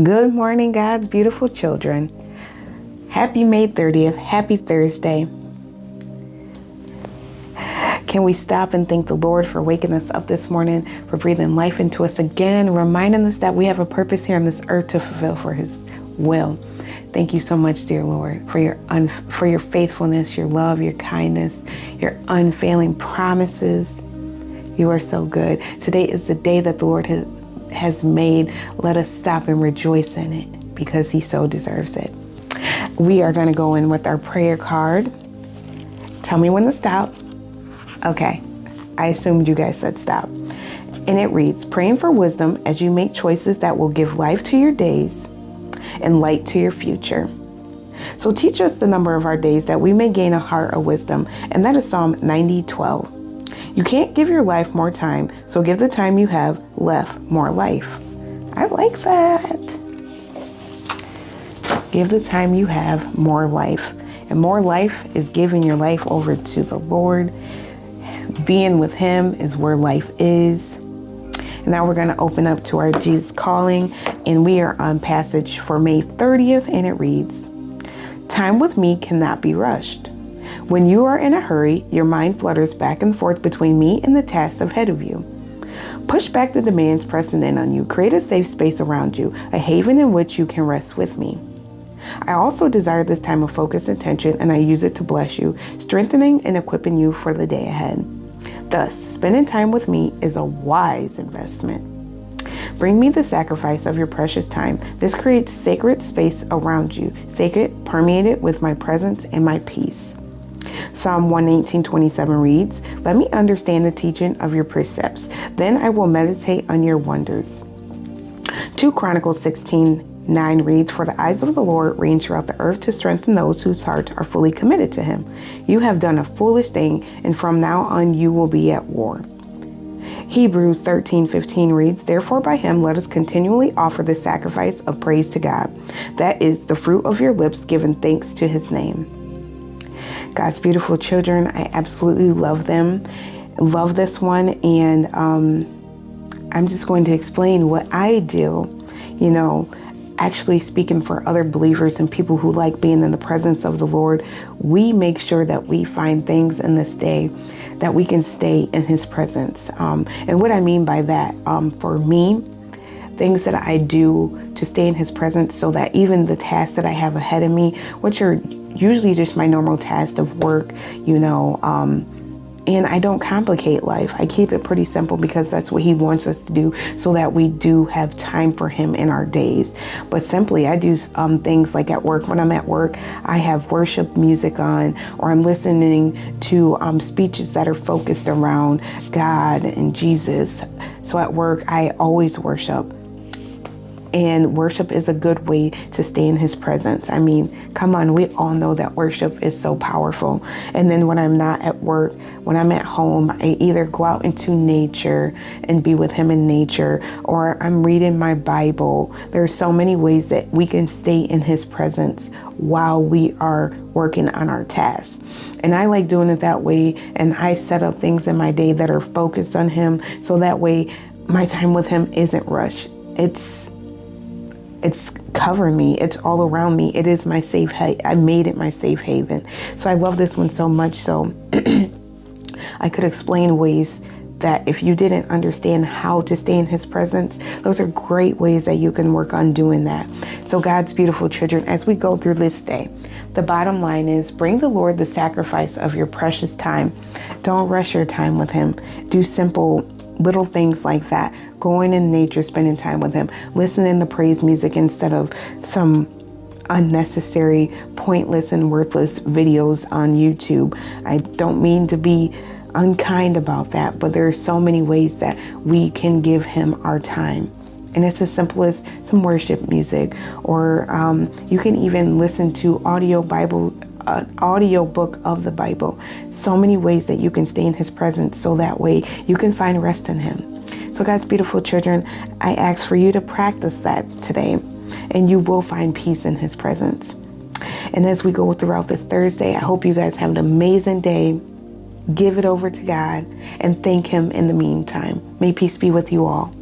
Good morning, God's beautiful children. Happy May 30th. Happy Thursday. Can we stop and thank the Lord for waking us up this morning, for breathing life into us again, reminding us that we have a purpose here on this earth to fulfill for His will. Thank you so much, dear Lord, for your faithfulness, your love, your kindness, your unfailing promises. You are so good. Today is the day that the Lord has made. Let us stop and rejoice in it because He so deserves it. We are going to go in with our prayer card. Tell me when to stop. Okay, I assumed you guys said stop. And it reads, praying for wisdom as you make choices that will give life to your days and light to your future. So teach us the number of our days that we may gain a heart of wisdom. And that is Psalm 90:12. You can't give your life more time, so give the time you have left more life. I like that. Give the time you have more life. And more life is giving your life over to the Lord. Being with Him is where life is. And now we're going to open up to our Jesus Calling. And we are on passage for May 30th. And it reads, time with me cannot be rushed. When you are in a hurry, your mind flutters back and forth between me and the tasks ahead of you. Push back the demands pressing in on you. Create a safe space around you, a haven in which you can rest with me. I also desire this time of focus and attention, and I use it to bless you, strengthening and equipping you for the day ahead. Thus, spending time with me is a wise investment. Bring me the sacrifice of your precious time. This creates sacred space around you, sacred, permeated with my presence and my peace. Psalm 119:27 reads, let me understand the teaching of your precepts. Then I will meditate on your wonders. 2 Chronicles 16:9 reads, for the eyes of the Lord range throughout the earth to strengthen those whose hearts are fully committed to Him. You have done a foolish thing, and from now on you will be at war. Hebrews 13:15 reads, therefore by Him let us continually offer the sacrifice of praise to God. That is the fruit of your lips, giving thanks to His name. God's beautiful children, I absolutely love them. Love this one. And I'm just going to explain what I do, actually speaking for other believers and people who like being in the presence of the Lord. We make sure that we find things in this day that we can stay in His presence. And what I mean by that, for me, things that I do to stay in His presence so that even the tasks that I have ahead of me, which are usually just my normal tasks of work, and I don't complicate life. I keep it pretty simple because that's what He wants us to do so that we do have time for Him in our days. But simply, I do things like at work. When I'm at work, I have worship music on, or I'm listening to speeches that are focused around God and Jesus. So at work, I always worship. And worship is a good way to stay in His presence. I mean, come on, we all know that worship is so powerful. And then when I'm not at work, when I'm at home, I either go out into nature and be with Him in nature, or I'm reading my Bible. There are so many ways that we can stay in His presence while we are working on our tasks. And I like doing it that way. And I set up things in my day that are focused on Him. So that way my time with Him isn't rushed. It's covering me. It's all around me. It is my safe haven. I made it my safe haven. So I love this one so much. So I could explain ways that if you didn't understand how to stay in His presence, those are great ways that you can work on doing that. So God's beautiful children, as we go through this day, the bottom line is bring the Lord the sacrifice of your precious time. Don't rush your time with Him. Do simple little things like that. Going in nature, spending time with Him, listening to praise music instead of some unnecessary, pointless and worthless videos on YouTube. I don't mean to be unkind about that, but there are so many ways that we can give Him our time. And it's as simple as some worship music, or you can even listen to audio book of the Bible. So many ways that you can stay in His presence so that way you can find rest in Him. So God's beautiful children, I ask for you to practice that today, and you will find peace in His presence. And as we go throughout this Thursday, I hope you guys have an amazing day. Give it over to God and thank Him in the meantime. May peace be with you all.